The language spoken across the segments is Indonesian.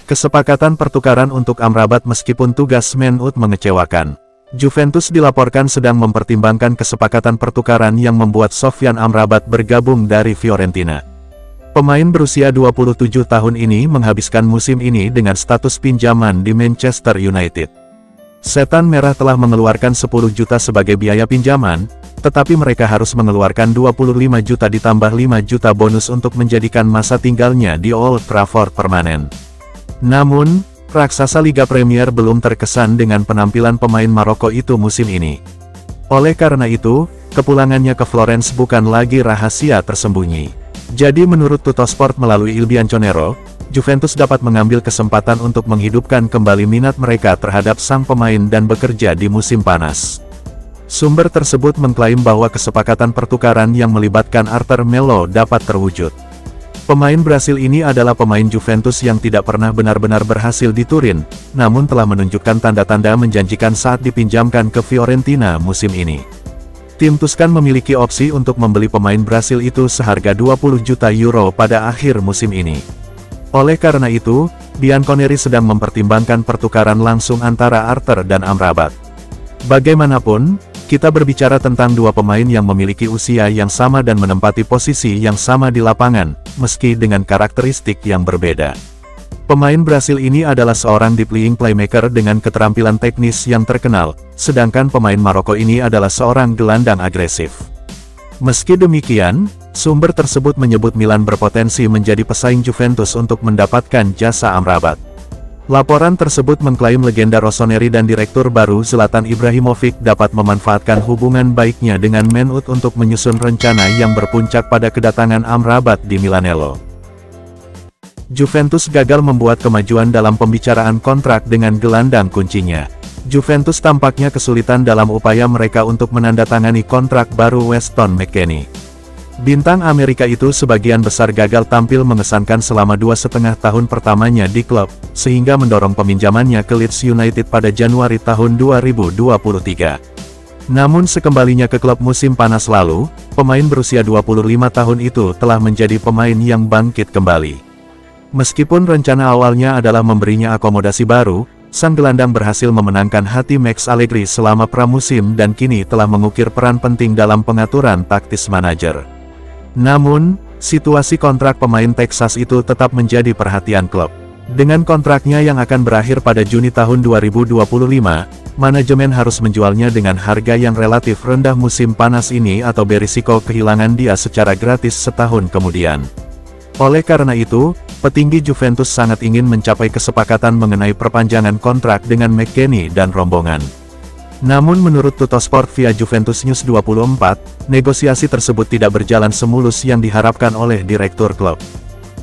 Kesepakatan pertukaran untuk Amrabat meskipun tugas Man-Ut mengecewakan. Juventus dilaporkan sedang mempertimbangkan kesepakatan pertukaran yang membuat Sofyan Amrabat bergabung dari Fiorentina. Pemain berusia 27 tahun ini menghabiskan musim ini dengan status pinjaman di Manchester United. Setan Merah telah mengeluarkan 10 juta sebagai biaya pinjaman, tetapi mereka harus mengeluarkan 25 juta ditambah 5 juta bonus untuk menjadikan masa tinggalnya di Old Trafford permanen. Namun, raksasa Liga Premier belum terkesan dengan penampilan pemain Maroko itu musim ini. Oleh karena itu, kepulangannya ke Florence bukan lagi rahasia tersembunyi. Jadi menurut Tuttosport melalui Il Bianconero, Juventus dapat mengambil kesempatan untuk menghidupkan kembali minat mereka terhadap sang pemain dan bekerja di musim panas. Sumber tersebut mengklaim bahwa kesepakatan pertukaran yang melibatkan Arthur Melo dapat terwujud. Pemain Brasil ini adalah pemain Juventus yang tidak pernah benar-benar berhasil di Turin, namun telah menunjukkan tanda-tanda menjanjikan saat dipinjamkan ke Fiorentina musim ini. Tim Tuscan memiliki opsi untuk membeli pemain Brasil itu seharga 20 juta euro pada akhir musim ini. Oleh karena itu, Bianconeri sedang mempertimbangkan pertukaran langsung antara Arthur dan Amrabat. Bagaimanapun, kita berbicara tentang dua pemain yang memiliki usia yang sama dan menempati posisi yang sama di lapangan, meski dengan karakteristik yang berbeda. Pemain Brasil ini adalah seorang deep lying playmaker dengan keterampilan teknis yang terkenal, sedangkan pemain Maroko ini adalah seorang gelandang agresif. Meski demikian, sumber tersebut menyebut Milan berpotensi menjadi pesaing Juventus untuk mendapatkan jasa Amrabat. Laporan tersebut mengklaim legenda Rossoneri dan direktur baru Zlatan Ibrahimovic dapat memanfaatkan hubungan baiknya dengan Man-Ut untuk menyusun rencana yang berpuncak pada kedatangan Amrabat di Milanello. Juventus gagal membuat kemajuan dalam pembicaraan kontrak dengan gelandang kuncinya. Juventus tampaknya kesulitan dalam upaya mereka untuk menandatangani kontrak baru Weston McKennie. Bintang Amerika itu sebagian besar gagal tampil mengesankan selama 2,5 tahun pertamanya di klub, sehingga mendorong peminjamannya ke Leeds United pada Januari tahun 2023. Namun sekembalinya ke klub musim panas lalu, pemain berusia 25 tahun itu telah menjadi pemain yang bangkit kembali. Meskipun rencana awalnya adalah memberinya akomodasi baru, sang gelandang berhasil memenangkan hati Max Allegri selama pramusim dan kini telah mengukir peran penting dalam pengaturan taktis manajer. Namun, situasi kontrak pemain Texas itu tetap menjadi perhatian klub. Dengan kontraknya yang akan berakhir pada Juni tahun 2025, manajemen harus menjualnya dengan harga yang relatif rendah musim panas ini atau berisiko kehilangan dia secara gratis setahun kemudian. Oleh karena itu, petinggi Juventus sangat ingin mencapai kesepakatan mengenai perpanjangan kontrak dengan McKennie dan rombongan. Namun menurut Tuttosport via Juventus News 24, negosiasi tersebut tidak berjalan semulus yang diharapkan oleh direktur klub.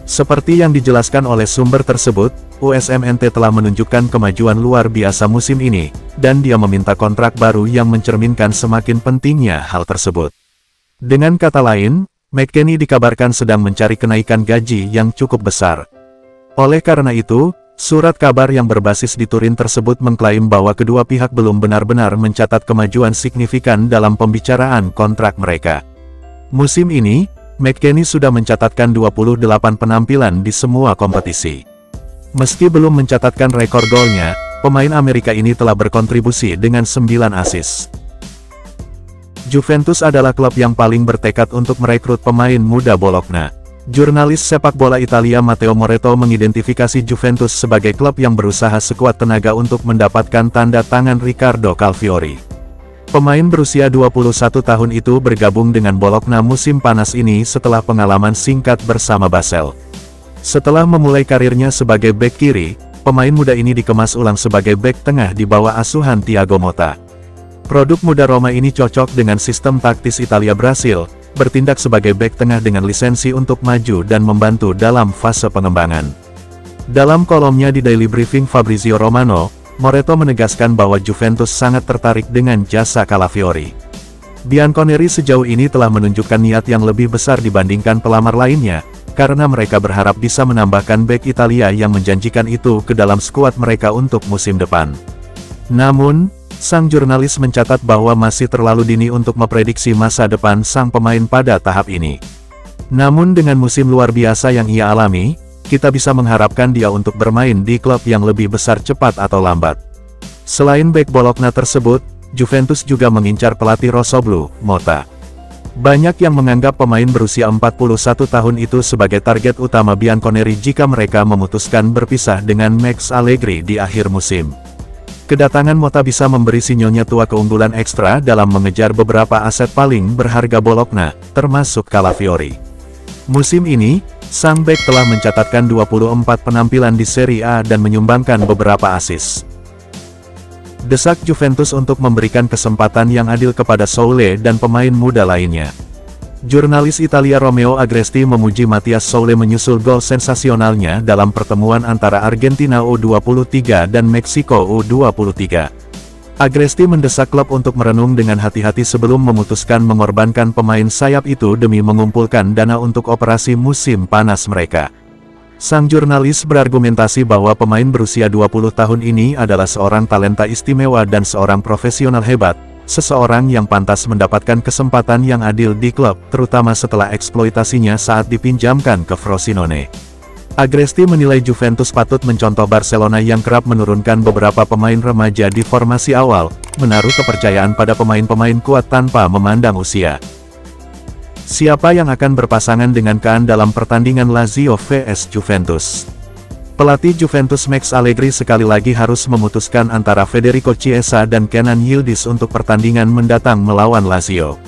Seperti yang dijelaskan oleh sumber tersebut, USMNT telah menunjukkan kemajuan luar biasa musim ini, dan dia meminta kontrak baru yang mencerminkan semakin pentingnya hal tersebut. Dengan kata lain, McKennie dikabarkan sedang mencari kenaikan gaji yang cukup besar. Oleh karena itu, surat kabar yang berbasis di Turin tersebut mengklaim bahwa kedua pihak belum benar-benar mencatat kemajuan signifikan dalam pembicaraan kontrak mereka. Musim ini, McKennie sudah mencatatkan 28 penampilan di semua kompetisi. Meski belum mencatatkan rekor golnya, pemain Amerika ini telah berkontribusi dengan 9 assist. Juventus adalah klub yang paling bertekad untuk merekrut pemain muda Bologna. Jurnalis sepak bola Italia Matteo Moretto mengidentifikasi Juventus sebagai klub yang berusaha sekuat tenaga untuk mendapatkan tanda tangan Riccardo Calfiori. Pemain berusia 21 tahun itu bergabung dengan Bologna musim panas ini setelah pengalaman singkat bersama Basel. Setelah memulai karirnya sebagai bek kiri, pemain muda ini dikemas ulang sebagai bek tengah di bawah asuhan Thiago Motta. Produk muda Roma ini cocok dengan sistem taktis Italia Brasil, bertindak sebagai bek tengah dengan lisensi untuk maju dan membantu dalam fase pengembangan. Dalam kolomnya di Daily Briefing Fabrizio Romano, Moretto menegaskan bahwa Juventus sangat tertarik dengan jasa Calafiori. Bianconeri sejauh ini telah menunjukkan niat yang lebih besar dibandingkan pelamar lainnya, karena mereka berharap bisa menambahkan bek Italia yang menjanjikan itu ke dalam skuad mereka untuk musim depan. Namun, sang jurnalis mencatat bahwa masih terlalu dini untuk memprediksi masa depan sang pemain pada tahap ini. Namun dengan musim luar biasa yang ia alami, kita bisa mengharapkan dia untuk bermain di klub yang lebih besar cepat atau lambat. Selain bek Bologna tersebut, Juventus juga mengincar pelatih Rossoblu, Motta. Banyak yang menganggap pemain berusia 41 tahun itu sebagai target utama Bianconeri jika mereka memutuskan berpisah dengan Max Allegri di akhir musim. Kedatangan Motta bisa memberi sinyalnya tua keunggulan ekstra dalam mengejar beberapa aset paling berharga Bologna, termasuk Calafiori. Musim ini, sang bek telah mencatatkan 24 penampilan di Serie A dan menyumbangkan beberapa assist. Desak Juventus untuk memberikan kesempatan yang adil kepada Soule dan pemain muda lainnya. Jurnalis Italia Romeo Agresti memuji Mathias Soule menyusul gol sensasionalnya dalam pertemuan antara Argentina U23 dan Meksiko U23. Agresti mendesak klub untuk merenung dengan hati-hati sebelum memutuskan mengorbankan pemain sayap itu demi mengumpulkan dana untuk operasi musim panas mereka. Sang jurnalis berargumentasi bahwa pemain berusia 20 tahun ini adalah seorang talenta istimewa dan seorang profesional hebat, seseorang yang pantas mendapatkan kesempatan yang adil di klub, terutama setelah eksploitasinya saat dipinjamkan ke Frosinone. Agresti menilai Juventus patut mencontoh Barcelona yang kerap menurunkan beberapa pemain remaja di formasi awal, menaruh kepercayaan pada pemain-pemain kuat tanpa memandang usia. Siapa yang akan berpasangan dengan Kahn dalam pertandingan Lazio vs Juventus? Pelatih Juventus Max Allegri sekali lagi harus memutuskan antara Federico Chiesa dan Kenan Yildiz untuk pertandingan mendatang melawan Lazio.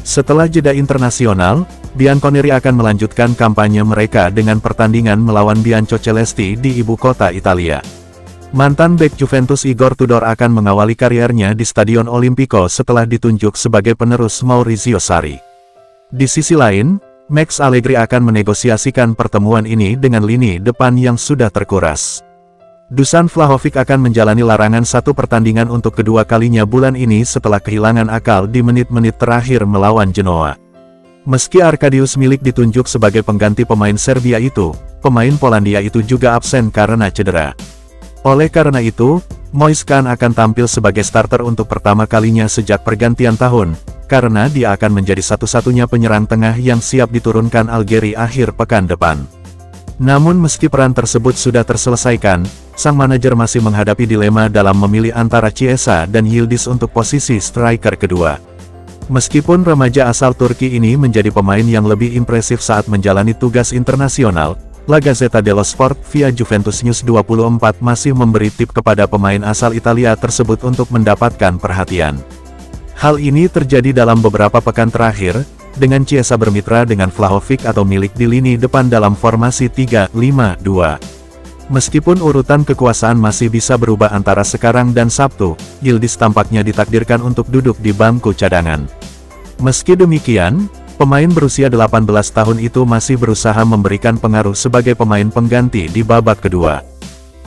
Setelah jeda internasional, Bianconeri akan melanjutkan kampanye mereka dengan pertandingan melawan Biancocelesti di ibu kota Italia. Mantan bek Juventus Igor Tudor akan mengawali kariernya di Stadion Olimpico setelah ditunjuk sebagai penerus Maurizio Sarri. Di sisi lain, Max Allegri akan menegosiasikan pertemuan ini dengan lini depan yang sudah terkuras. Dusan Vlahovic akan menjalani larangan satu pertandingan untuk kedua kalinya bulan ini setelah kehilangan akal di menit-menit terakhir melawan Genoa. Meski Arkadiusz Milik ditunjuk sebagai pengganti pemain Serbia itu, pemain Polandia itu juga absen karena cedera. Oleh karena itu, Moise Kean akan tampil sebagai starter untuk pertama kalinya sejak pergantian tahun, karena dia akan menjadi satu-satunya penyerang tengah yang siap diturunkan Algeri akhir pekan depan. Namun meski peran tersebut sudah terselesaikan, sang manajer masih menghadapi dilema dalam memilih antara Chiesa dan Yildiz untuk posisi striker kedua. Meskipun remaja asal Turki ini menjadi pemain yang lebih impresif saat menjalani tugas internasional, La Gazzetta dello Sport via Juventus News 24 masih memberi tip kepada pemain asal Italia tersebut untuk mendapatkan perhatian. Hal ini terjadi dalam beberapa pekan terakhir, dengan Chiesa bermitra dengan Vlahovic atau Milik di lini depan dalam formasi 3-5-2. Meskipun urutan kekuasaan masih bisa berubah antara sekarang dan Sabtu, Yildiz tampaknya ditakdirkan untuk duduk di bangku cadangan. Meski demikian, pemain berusia 18 tahun itu masih berusaha memberikan pengaruh sebagai pemain pengganti di babak kedua.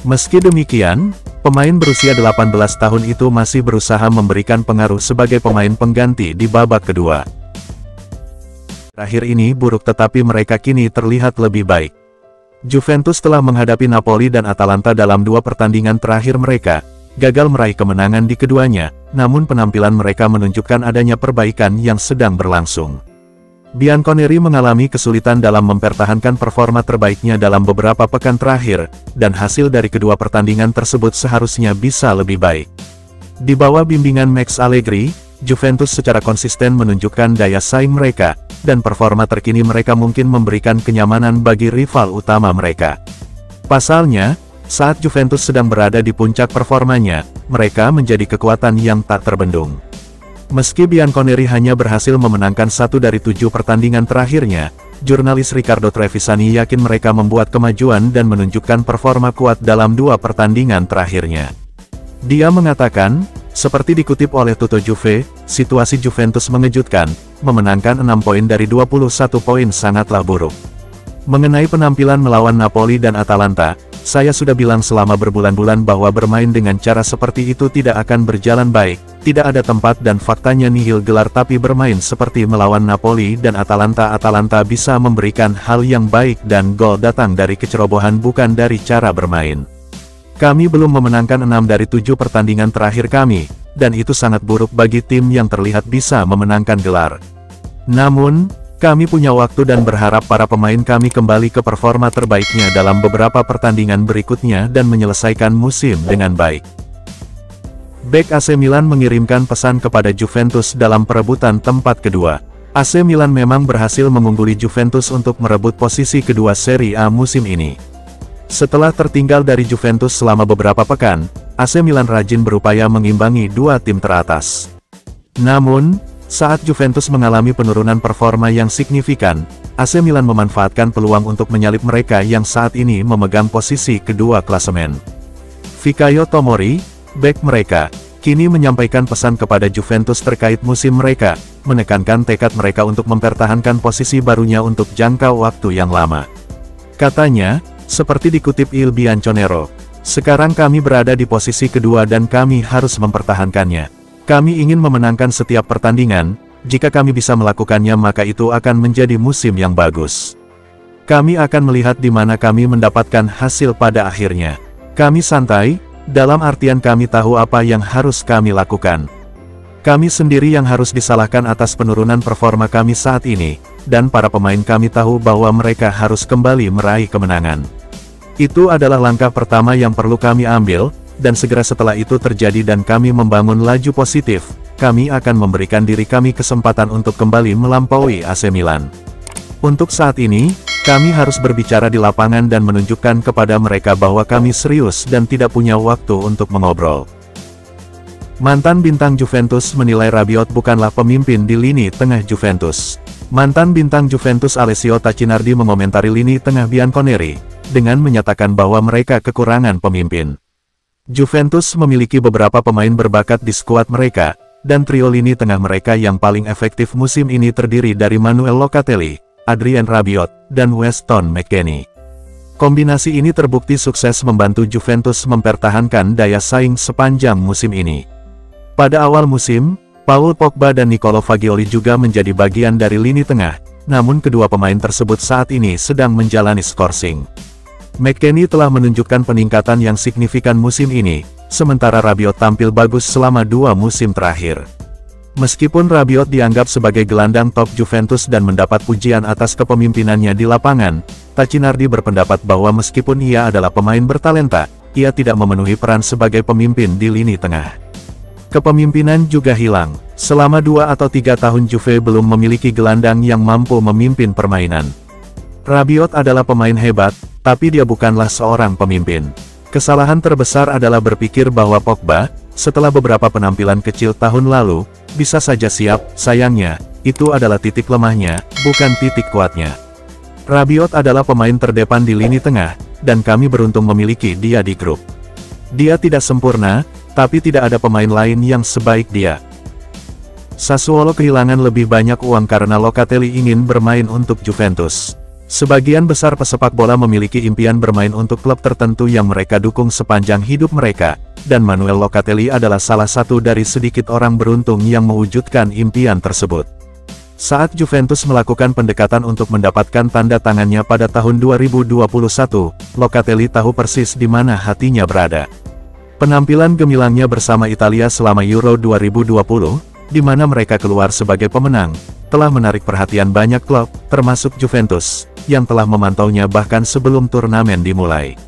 Meski demikian, pemain berusia 18 tahun itu masih berusaha memberikan pengaruh sebagai pemain pengganti di babak kedua. Terakhir ini buruk tetapi mereka kini terlihat lebih baik. Juventus telah menghadapi Napoli dan Atalanta dalam dua pertandingan terakhir mereka, gagal meraih kemenangan di keduanya, namun penampilan mereka menunjukkan adanya perbaikan yang sedang berlangsung. Bianconeri mengalami kesulitan dalam mempertahankan performa terbaiknya dalam beberapa pekan terakhir, dan hasil dari kedua pertandingan tersebut seharusnya bisa lebih baik. Di bawah bimbingan Max Allegri, Juventus secara konsisten menunjukkan daya saing mereka, dan performa terkini mereka mungkin memberikan kenyamanan bagi rival utama mereka. Pasalnya, saat Juventus sedang berada di puncak performanya, mereka menjadi kekuatan yang tak terbendung. Meski Bianconeri hanya berhasil memenangkan 1 dari 7 pertandingan terakhirnya, jurnalis Riccardo Trevisani yakin mereka membuat kemajuan dan menunjukkan performa kuat dalam 2 pertandingan terakhirnya. Dia mengatakan, seperti dikutip oleh Tutto Juve, situasi Juventus mengejutkan, memenangkan 6 poin dari 21 poin sangatlah buruk. Mengenai penampilan melawan Napoli dan Atalanta, saya sudah bilang selama berbulan-bulan bahwa bermain dengan cara seperti itu tidak akan berjalan baik, tidak ada tempat dan faktanya nihil gelar tapi bermain seperti melawan Napoli dan Atalanta bisa memberikan hal yang baik dan gol datang dari kecerobohan bukan dari cara bermain. Kami belum memenangkan 6 dari 7 pertandingan terakhir kami, dan itu sangat buruk bagi tim yang terlihat bisa memenangkan gelar. Namun, Kami punya waktu dan berharap para pemain kami kembali ke performa terbaiknya dalam beberapa pertandingan berikutnya dan menyelesaikan musim dengan baik. Bek AC Milan mengirimkan pesan kepada Juventus dalam perebutan tempat kedua. AC Milan memang berhasil mengungguli Juventus untuk merebut posisi kedua Serie A musim ini. Setelah tertinggal dari Juventus selama beberapa pekan, AC Milan rajin berupaya mengimbangi dua tim teratas. Namun, saat Juventus mengalami penurunan performa yang signifikan, AC Milan memanfaatkan peluang untuk menyalip mereka yang saat ini memegang posisi kedua klasemen. Fikayo Tomori, bek mereka, kini menyampaikan pesan kepada Juventus terkait musim mereka, menekankan tekad mereka untuk mempertahankan posisi barunya untuk jangka waktu yang lama. Katanya, seperti dikutip Il Bianconero, "Sekarang kami berada di posisi kedua dan kami harus mempertahankannya. Kami ingin memenangkan setiap pertandingan, jika kami bisa melakukannya maka itu akan menjadi musim yang bagus. Kami akan melihat di mana kami mendapatkan hasil pada akhirnya. Kami santai, dalam artian kami tahu apa yang harus kami lakukan. Kami sendiri yang harus disalahkan atas penurunan performa kami saat ini, dan para pemain kami tahu bahwa mereka harus kembali meraih kemenangan. Itu adalah langkah pertama yang perlu kami ambil, dan segera setelah itu terjadi dan kami membangun laju positif, kami akan memberikan diri kami kesempatan untuk kembali melampaui AC Milan. Untuk saat ini, kami harus berbicara di lapangan dan menunjukkan kepada mereka bahwa kami serius dan tidak punya waktu untuk mengobrol." Mantan bintang Juventus menilai Rabiot bukanlah pemimpin di lini tengah Juventus. Mantan bintang Juventus Alessio Tacinardi mengomentari lini tengah Bianconeri, dengan menyatakan bahwa mereka kekurangan pemimpin. Juventus memiliki beberapa pemain berbakat di skuad mereka, dan trio lini tengah mereka yang paling efektif musim ini terdiri dari Manuel Locatelli, Adrien Rabiot, dan Weston McKennie. Kombinasi ini terbukti sukses membantu Juventus mempertahankan daya saing sepanjang musim ini. Pada awal musim, Paul Pogba dan Nicolo Fagioli juga menjadi bagian dari lini tengah, namun kedua pemain tersebut saat ini sedang menjalani skorsing. McKennie telah menunjukkan peningkatan yang signifikan musim ini, sementara Rabiot tampil bagus selama 2 musim terakhir. Meskipun Rabiot dianggap sebagai gelandang top Juventus dan mendapat pujian atas kepemimpinannya di lapangan, Tacinardi berpendapat bahwa meskipun ia adalah pemain bertalenta, ia tidak memenuhi peran sebagai pemimpin di lini tengah. Kepemimpinan juga hilang. Selama 2 atau 3 tahun Juve belum memiliki gelandang yang mampu memimpin permainan. Rabiot adalah pemain hebat, tapi dia bukanlah seorang pemimpin. Kesalahan terbesar adalah berpikir bahwa Pogba, setelah beberapa penampilan kecil tahun lalu, bisa saja siap. Sayangnya, itu adalah titik lemahnya, bukan titik kuatnya. Rabiot adalah pemain terdepan di lini tengah, dan kami beruntung memiliki dia di grup. Dia tidak sempurna, tapi tidak ada pemain lain yang sebaik dia. Sassuolo kehilangan lebih banyak uang karena Locatelli ingin bermain untuk Juventus. Sebagian besar pesepak bola memiliki impian bermain untuk klub tertentu yang mereka dukung sepanjang hidup mereka, dan Manuel Locatelli adalah salah satu dari sedikit orang beruntung yang mewujudkan impian tersebut. Saat Juventus melakukan pendekatan untuk mendapatkan tanda tangannya pada tahun 2021, Locatelli tahu persis di mana hatinya berada. Penampilan gemilangnya bersama Italia selama Euro 2020, di mana mereka keluar sebagai pemenang, telah menarik perhatian banyak klub, termasuk Juventus, yang telah memantaunya bahkan sebelum turnamen dimulai.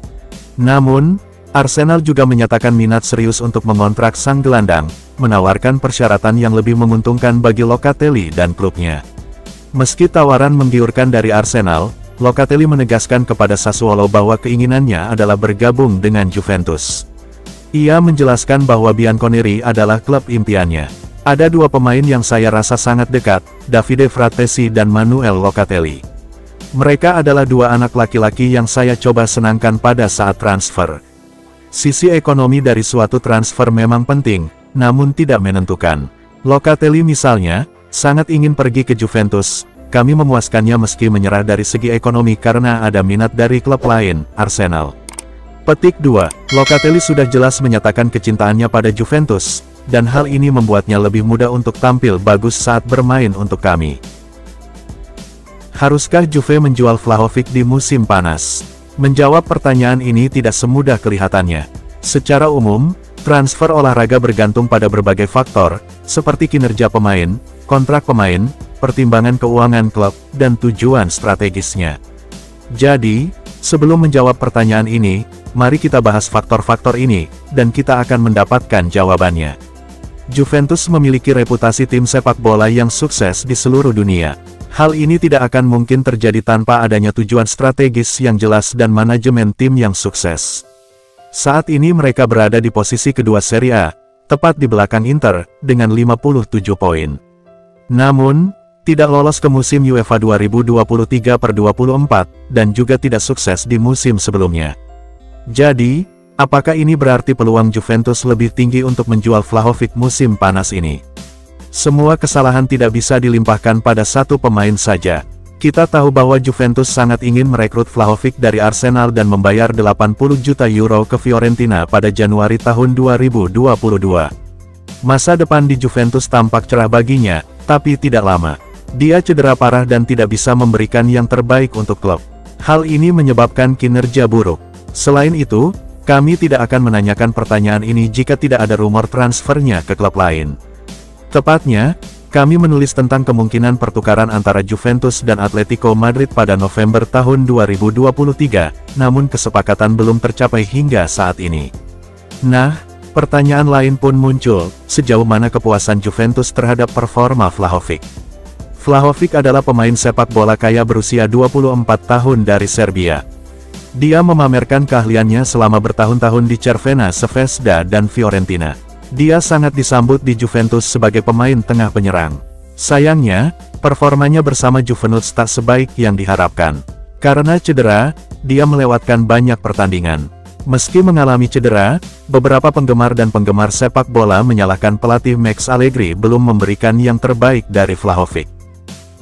Namun, Arsenal juga menyatakan minat serius untuk mengontrak sang gelandang, menawarkan persyaratan yang lebih menguntungkan bagi Locatelli dan klubnya. Meski tawaran menggiurkan dari Arsenal, Locatelli menegaskan kepada Sassuolo bahwa keinginannya adalah bergabung dengan Juventus. Ia menjelaskan bahwa Bianconeri adalah klub impiannya. Ada 2 pemain yang saya rasa sangat dekat, Davide Fratesi dan Manuel Locatelli. Mereka adalah 2 anak laki-laki yang saya coba senangkan pada saat transfer. Sisi ekonomi dari suatu transfer memang penting, namun tidak menentukan. Locatelli misalnya, sangat ingin pergi ke Juventus, kami memuaskannya meski menyerah dari segi ekonomi karena ada minat dari klub lain, Arsenal. Petik 2, Locatelli sudah jelas menyatakan kecintaannya pada Juventus, dan hal ini membuatnya lebih mudah untuk tampil bagus saat bermain untuk kami. Haruskah Juve menjual Vlahovic di musim panas? Menjawab pertanyaan ini tidak semudah kelihatannya. Secara umum, transfer olahraga bergantung pada berbagai faktor, seperti kinerja pemain, kontrak pemain, pertimbangan keuangan klub, dan tujuan strategisnya. Jadi, sebelum menjawab pertanyaan ini, mari kita bahas faktor-faktor ini, dan kita akan mendapatkan jawabannya. Juventus memiliki reputasi tim sepak bola yang sukses di seluruh dunia. Hal ini tidak akan mungkin terjadi tanpa adanya tujuan strategis yang jelas dan manajemen tim yang sukses. Saat ini mereka berada di posisi kedua Serie A, tepat di belakang Inter, dengan 57 poin. Namun, tidak lolos ke musim UEFA 2023/24, dan juga tidak sukses di musim sebelumnya. Jadi, apakah ini berarti peluang Juventus lebih tinggi untuk menjual Vlahovic musim panas ini? Semua kesalahan tidak bisa dilimpahkan pada satu pemain saja. Kita tahu bahwa Juventus sangat ingin merekrut Vlahovic dari Arsenal dan membayar 80 juta euro ke Fiorentina pada Januari tahun 2022. Masa depan di Juventus tampak cerah baginya, tapi tidak lama. Dia cedera parah dan tidak bisa memberikan yang terbaik untuk klub. Hal ini menyebabkan kinerja buruk. Selain itu, kami tidak akan menanyakan pertanyaan ini jika tidak ada rumor transfernya ke klub lain. Tepatnya, kami menulis tentang kemungkinan pertukaran antara Juventus dan Atletico Madrid pada November tahun 2023, namun kesepakatan belum tercapai hingga saat ini. Nah, pertanyaan lain pun muncul, sejauh mana kepuasan Juventus terhadap performa Vlahovic. Vlahovic adalah pemain sepak bola kaya berusia 24 tahun dari Serbia. Dia memamerkan keahliannya selama bertahun-tahun di Crvena Zvezda dan Fiorentina. Dia sangat disambut di Juventus sebagai pemain tengah penyerang. Sayangnya, performanya bersama Juventus tak sebaik yang diharapkan. Karena cedera, dia melewatkan banyak pertandingan. Meski mengalami cedera, beberapa penggemar dan penggemar sepak bola menyalahkan pelatih Max Allegri belum memberikan yang terbaik dari Vlahovic.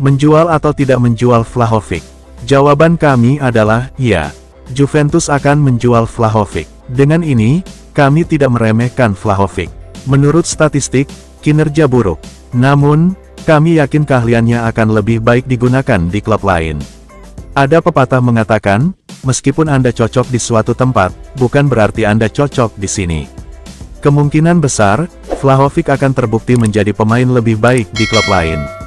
Menjual atau tidak menjual Vlahovic? Jawaban kami adalah, ya. Juventus akan menjual Vlahovic. Dengan ini, kami tidak meremehkan Vlahovic. Menurut statistik, kinerja buruk. Namun, kami yakin keahliannya akan lebih baik digunakan di klub lain. Ada pepatah mengatakan, meskipun Anda cocok di suatu tempat, bukan berarti Anda cocok di sini. Kemungkinan besar, Vlahovic akan terbukti menjadi pemain lebih baik di klub lain.